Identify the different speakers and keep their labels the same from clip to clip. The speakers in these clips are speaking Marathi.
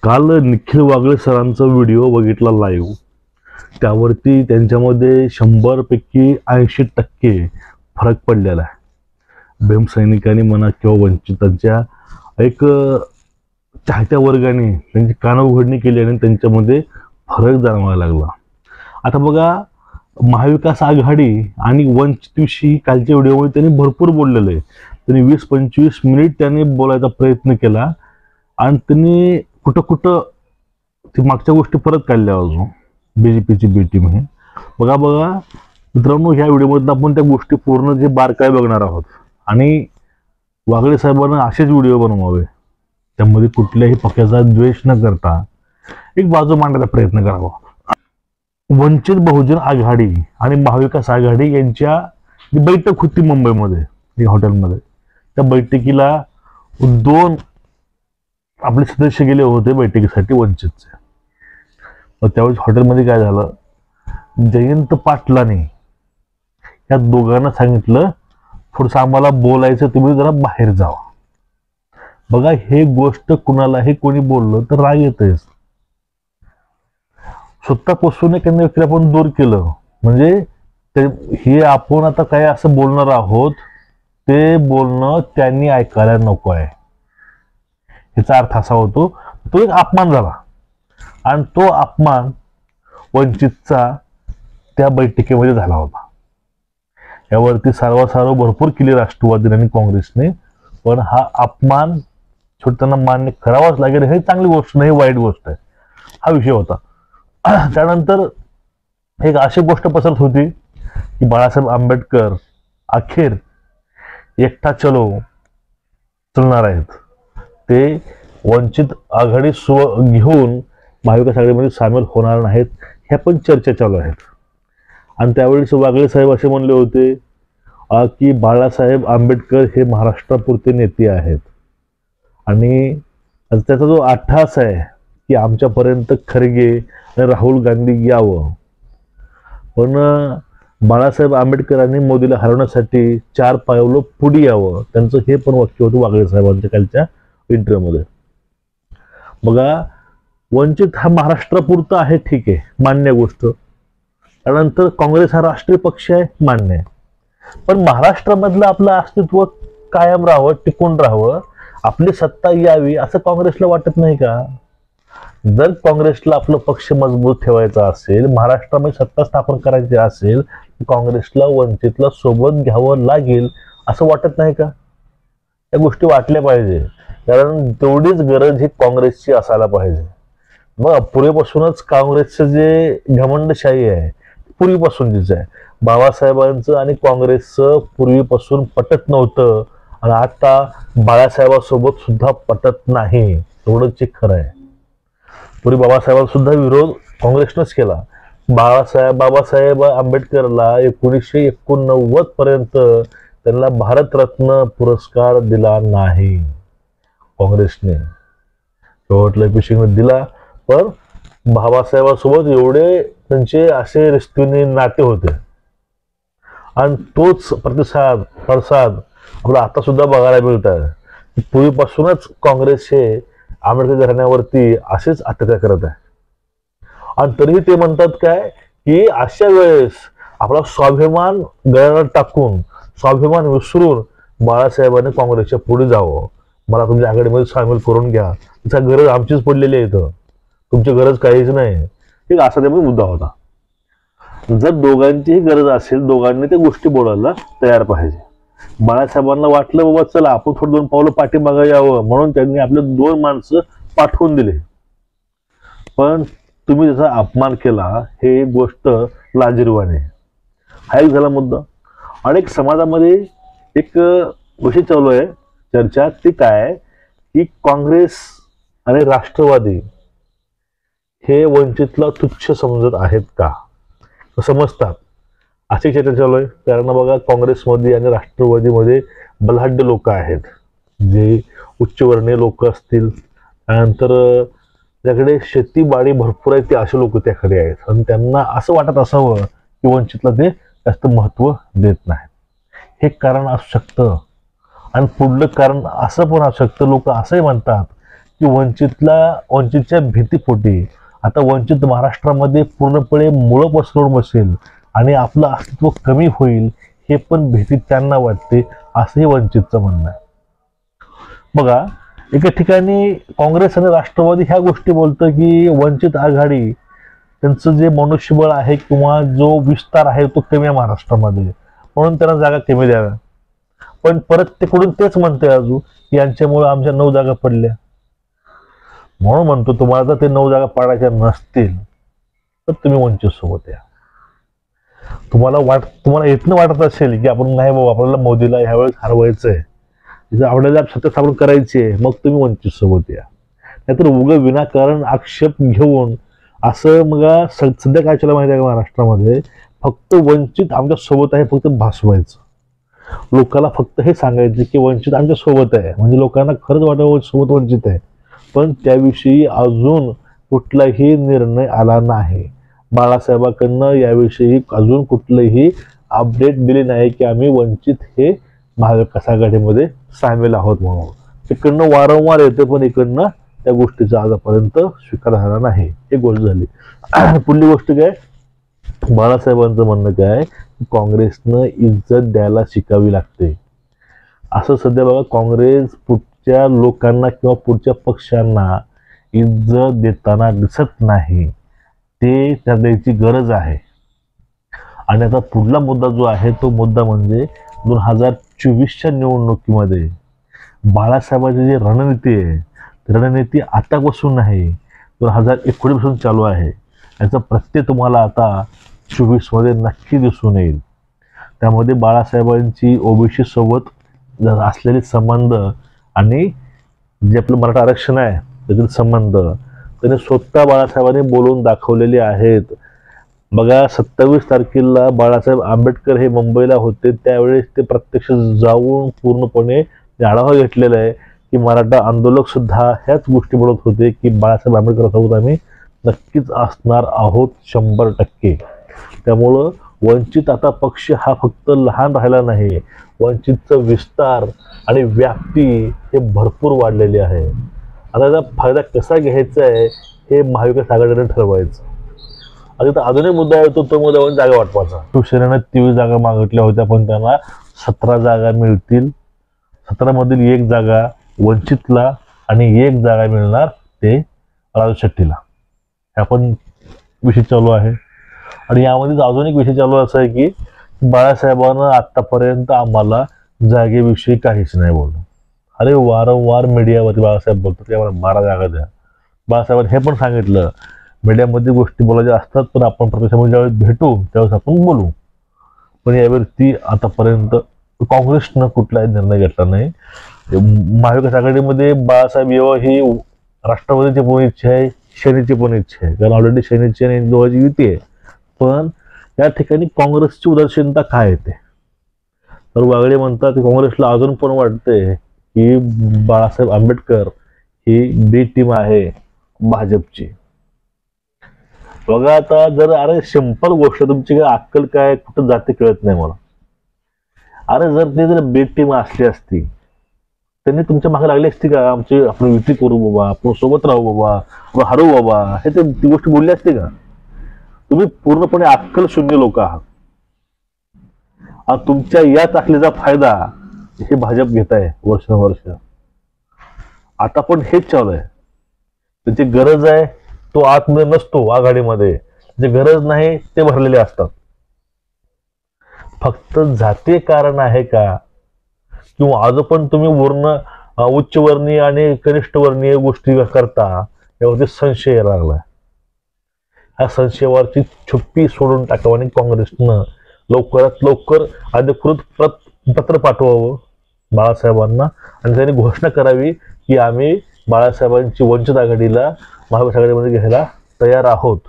Speaker 1: काल निखिल वागळे सरांचा व्हिडिओ बघितला लाईव्ह. त्यावरती त्यांच्यामध्ये 100 पैकी 80% फरक पडलेला आहे. भीमसैनिकांनी म्हणा किंवा वंचितांच्या एक चाहत्या वर्गाने त्यांची कानउघडणी केली आणि त्यांच्यामध्ये फरक जाणवायला लागला. आता बघा, महाविकास आघाडी आणि वंचितविषयी कालच्या व्हिडिओमध्ये त्यांनी भरपूर बोललेलं आहे. त्यांनी 20-25 मिनिट त्यांनी बोलायचा प्रयत्न केला आणि त्यांनी कुठं कुठं ती मागच्या गोष्टी परत काढल्या. अजून BJPची बी टीम हे बघा मित्रांनो, ह्या व्हिडिओमध्ये आपण त्या गोष्टी पूर्ण जे बारकाई बघणार आहोत आणि वागळे साहेबांना असेच व्हिडिओ बनवावे, त्यामध्ये कुठल्याही पक्षाचा द्वेष न करता एक बाजू मांडण्याचा प्रयत्न करावा. वंचित बहुजन आघाडी आणि महाविकास आघाडी यांच्या बैठक होती मुंबईमध्ये एक हॉटेलमध्ये. त्या बैठकीला 2 आपले सदस्य गेले होते बैठकीसाठी वंचितचे. त्यावेळेस हॉटेलमध्ये काय झालं, जयंत पाटलाने या दोघांना सांगितलं, थोडंसं आम्हाला बोलायचं, तुम्ही जरा बाहेर जावा. बघा, हे गोष्ट कुणालाही कोणी बोललं तर राग येतेच. स्वतःपासून एखाद्या व्यक्तीला आपण दूर केलं म्हणजे हे आपण आता काय असं बोलणार आहोत ते बोलणं त्यांनी ऐकायला नको आहे, ह्याचा अर्थ असा होतो. तो एक अपमान झाला आणि तो अपमान वंचितचा त्या बैठकीमध्ये झाला होता. यावरती सारवासारव भरपूर केली राष्ट्रवादी आणि काँग्रेसने, पण हा अपमान छोट्यांना मान्य करावाच लागेल. हे चांगली गोष्ट नाही, वाईट गोष्ट आहे, हा विषय होता. त्यानंतर एक अशी गोष्ट पसरत होती की बाळासाहेब आंबेडकर अखेर एकटा चलणार आहेत. ते वंचित आघाडी घेऊन महाविकास आघाडीमध्ये सामील होणार नाहीत, ह्या पण चर्चा चालू आहेत. आणि त्यावेळेस वागळे साहेब असे म्हणले होते की बाळासाहेब आंबेडकर हे महाराष्ट्रापुरते नेते आहेत आणि त्याचा जो अट्टहास आहे की आमच्यापर्यंत खरगे आणि राहुल गांधी यावं. पण बाळासाहेब आंबेडकरांनी मोदीला हरवण्यासाठी 4 पावलं पुढे यावं, त्यांचं हे पण वाक्य होतं वागळे साहेबांच्या कालच्या इंटरव्ह्यूमध्ये. बघा, वंचित हा महाराष्ट्रापुरता आहे, ठीक आहे, मान्य गोष्ट. त्यानंतर काँग्रेस हा राष्ट्रीय पक्ष आहे, मान्य आहे. पण महाराष्ट्रामधलं आपलं अस्तित्व कायम राहावं, टिकून राहावं, आपली सत्ता यावी असं काँग्रेसला वाटत नाही का? जर काँग्रेसला आपलं पक्ष मजबूत ठेवायचा असेल, महाराष्ट्रामध्ये सत्ता स्थापन करायची असेल, काँग्रेसला वंचितला सोबत घ्यावं लागेल असं वाटत नाही का? या गोष्टी वाटल्या पाहिजे, कारण तेवढीच गरज ही काँग्रेसची असायला पाहिजे. मग पूर्वीपासूनच काँग्रेसचं जे घमंडशाही आहे पूर्वीपासूनच आहे. बाबासाहेबांचं आणि काँग्रेसचं पूर्वीपासून पटत नव्हतं आणि आता बाळासाहेबांसोबत सुद्धा पटत नाही, एवढंच खरं आहे. पूर्वी बाबासाहेबांचा सुद्धा विरोध काँग्रेसनंच केला. बाबासाहेब आंबेडकरला 1989 पर्यंत त्यांना भारतरत्न पुरस्कार दिला नाही काँग्रेसने, शेवटला पिशिंग दिला. पण बाबासाहेबांसोबत एवढे त्यांचे असे रिश्तेने नाते होते आणि तोच प्रतिसाद आपला आता सुद्धा बघायला मिळत आहे. पूर्वीपासूनच काँग्रेस हे आंबेडकर घराण्यावरती असेच अत्याचार करत आहे. आणि तरीही ते म्हणतात काय की अशा वेळेस आपला स्वाभिमान गळ्याला टाकून, स्वाभिमान विसरून बाळासाहेबांनी काँग्रेसच्या पुढे जावं, मला तुमच्या आघाडीमध्ये सामील करून घ्या, त्याचा गरज आमचीच पडलेली आहे, इथं तुमची गरज काहीच नाही, ठीक, असा त्यामुळे मुद्दा होता. जर दोघांचीही गरज असेल, दोघांनी त्या गोष्टी बोलायला तयार पाहिजे. बाळासाहेबांना वाटलं बाबा चला आपण थोडं 2 पावलं पाठीमागं यावं, म्हणून त्यांनी आपले 2 माणसं पाठवून दिले. पण तुम्ही त्याचा अपमान केला, हे गोष्ट लाजिरवाणी. हा एक झाला मुद्दा. अनेक समाजामध्ये एक विषय चालू आहे चर्चा, ती काय की काँग्रेस आणि राष्ट्रवादी हे वंचितला तुच्छ समजत आहेत का, समजतात, अशी चर्चा चालू आहे. कारण बघा, काँग्रेसमध्ये आणि राष्ट्रवादीमध्ये बलाढ्य लोक आहेत, जे उच्चवर्णीय लोक असतील, त्यानंतर त्याकडे शेतीबाडी भरपूर आहे, ते असे लोक त्याकडे आहेत आणि त्यांना असं वाटत असावं की वंचितला ते जास्त महत्त्व देत नाहीत. हे कारण असू शकतं. आणि पुढलं कारण असं पण असू शकतं, लोक असंही म्हणतात की वंचितच्या भीतीपोटी आता वंचित महाराष्ट्रामध्ये पूर्णपणे मुळं पसरून बसेल आणि आपलं अस्तित्व कमी होईल, हे पण भीती त्यांना वाटते, असंही वंचितचं म्हणणं आहे. बघा, एका ठिकाणी काँग्रेस आणि राष्ट्रवादी ह्या गोष्टी बोलतं की वंचित आघाडी त्यांचं जे मनुष्यबळ आहे किंवा जो विस्तार आहे तो कमी आहे महाराष्ट्रामध्ये, म्हणून त्यांना जागा कमी द्याव्या. पण परत ते कुठून तेच म्हणते अजून की यांच्यामुळे आमच्या 9 जागा पडल्या. म्हणून म्हणतो, तुम्हाला जर ते 9 जागा पाडायच्या नसतील तर तुम्ही वंचित सोबत या. तुम्हाला इथनं वाटत असेल की आपण नाही बाबा, आपल्याला मोदीला ह्यावेळेस हरवायचंय, आपल्याला सत्ता स्थापन करायची आहे, मग तुम्ही वंचित सोबत या. नाहीतर उगं विनाकारण आक्षेप घेऊन असं मग सध्या काय चालू माहिती आहे का महाराष्ट्रामध्ये, फक्त वंचित आमच्या सोबत आहे फक्त भासवायचं. लोकांना फक्त हे सांगायचं की वंचित आमच्या सोबत आहे, म्हणजे लोकांना खरंच वाटावं सोबत वंचित आहे, पण त्याविषयी अजून कुठलाही निर्णय आला नाही. बाळासाहेबांकडनं याविषयी अजून कुठलंही अपडेट दिले नाही की आम्ही वंचित हे महाविकास आघाडीमध्ये सामील आहोत म्हणून. इकडनं वारंवार येते, पण इकडनं त्या गोष्टीचा आजपर्यंत स्वीकार झाला नाही. एक गोष्ट झाली. पुढली गोष्ट काय, बाळासाहेबांचं म्हणणं काय, काँग्रेसनं इज्जत द्यायला शिकावी लागते. असं सध्या बघा, काँग्रेस पुढच्या लोकांना किंवा पुढच्या पक्षांना इज्जत देताना दिसत नाही. ते त्या द्यायची गरज आहे. आणि आता पुढला मुद्दा जो आहे तो मुद्दा म्हणजे 2024च्या निवडणुकीमध्ये बाळासाहेबांची जी रणनीती आहे, रणनीती आतापासून नाही, 2019 पासून चालू आहे. याचा प्रत्यय तुम्हाला आता 24 मध्ये नक्की दिसून येईल. त्यामध्ये बाळासाहेबांची ओबीसी सोबत असलेले संबंध आणि जे आपलं मराठा आरक्षण आहे त्यातील संबंध त्यांनी स्वतः बाळासाहेबांनी बोलून दाखवलेले आहेत. बघा, 27 तारखेला बाळासाहेब आंबेडकर हे मुंबईला होते, त्यावेळेस ते प्रत्यक्ष जाऊन पूर्णपणे आढावा घेतलेला आहे की मराठा आंदोलक सुद्धा ह्याच गोष्टी बोलत होते की बाळासाहेब आंबेडकरांसोबत आम्ही नक्कीच असणार आहोत 100%. त्यामुळं वंचित आता पक्ष हा फक्त लहान राहिला नाही, वंचितचं विस्तार आणि व्याप्ती हे भरपूर वाढलेली आहे. आता याचा फायदा कसा घ्यायचा आहे हे महाविकास आघाडीने ठरवायचं. आता अजून एक मुद्दा येतो, तो मुद्दा जागा वाटपाचा. शिवसेनेने 23 जागा मागितल्या होत्या, पण त्यांना 17 जागा मिळतील. 17 मधील 1 जागा वंचितला आणि 1 जागा मिळणार ते राजू शेट्टीला. हा पण विषय चालू आहे. आणि यामध्ये अजून एक विषय चालू असा आहे की बाळासाहेबांना आतापर्यंत आम्हाला जागेविषयी काहीच नाही बोललं. अरे, वारंवार मीडियावरती बाळासाहेब बोलतात की आम्हाला 12 जागा द्या. बाळासाहेबांनी हे पण सांगितलं, मीडियामध्ये गोष्टी बोलायच्या असतात, पण आपण प्रत्यक्षामध्ये ज्यावेळेस भेटू त्यावेळेस आपण बोलू. पण यावरती आतापर्यंत काँग्रेसनं कुठलाही निर्णय घेतला नाही. महाविकास आघाडीमध्ये बाळासाहेब येवं ही राष्ट्रवादीची पण इच्छा आहे, सेनेची पण इच्छा आहे, कारण ऑलरेडी सेनेची आणि दोघांची युती आहे. पण या ठिकाणी काँग्रेसची उदासीनता काय येते, तर वागळे म्हणतात की काँग्रेसला अजून पण वाटते की बाळासाहेब आंबेडकर ही बी टीम आहे भाजपची. बघा, आता जर अरे सिंपल गोष्ट, तुमची काय अक्कल काय कुठं जाते कळत नाही मला. अरे, जर ते जर बी टीम असली असती त्यांनी तुमच्या मागे लागली असती का, आपण युती करू बाबा, आपण सोबत राहू बाबा, आपण हरवू बाबा, हे ते ती गोष्ट बोलली असते का? तुम्ही पूर्णपणे अक्कल शून्य लोक आहात. तुमच्या या ताकदीचा फायदा हे भाजप घेत आहे वर्षानुवर्ष. आता पण हेच चालू आहे. त्याची गरज आहे तो आतमध्ये नसतो आघाडीमध्ये, जे गरज नाही ते भरलेले असतात. फक्त जातीय कारण आहे का, किंवा आज पण तुम्ही उच्चवर्णीय आणि कनिष्ठवर्णीय गोष्टी करता, यावरती संशय यायला लागलाय. ह्या संशयावरची छुप्पी सोडून टाकावं आणि काँग्रेसनं लवकरात लवकर अधिकृत पत्र पाठवावं बाळासाहेबांना आणि त्यांनी घोषणा करावी की आम्ही बाळासाहेबांची वंचित आघाडीला महाविकास आघाडीमध्ये घ्यायला तयार आहोत.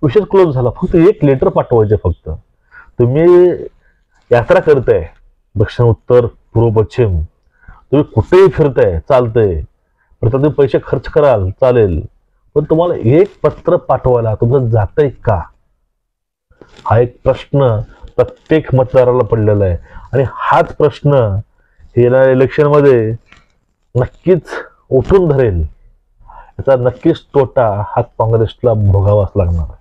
Speaker 1: विषय क्लोज झाला. फक्त एक लेटर पाठवायचे. फक्त तुम्ही यात्रा करताय दक्षिण उत्तर पूर्व पश्चिम, तुम्ही कुठेही फिरताय चालतंय, प्रत्येक पैसे खर्च कराल चालेल, पण तुम्हाला एक पत्र पाठवायला तुमचं जातंय का, हा एक प्रश्न प्रत्येक मतदाराला पडलेला आहे. आणि हाच प्रश्न येणाऱ्या इलेक्शनमध्ये नक्कीच उठून धरेल. त्याचा नक्कीच तोटा हा काँग्रेसला भोगावाच लागणार आहे.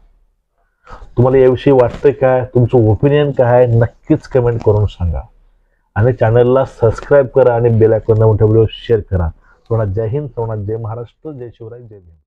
Speaker 1: तुम्हाला याविषयी वाटतंय काय, तुमचं ओपिनियन काय आहे, नक्कीच कमेंट करून सांगा. आणि चॅनलला सबस्क्राईब करा आणि बेल आयकॉन दाबून व्हिडिओ शेअर करा. सोना जय हिंद, सोना जय महाराष्ट्र, जय शिवराय, जय भीम.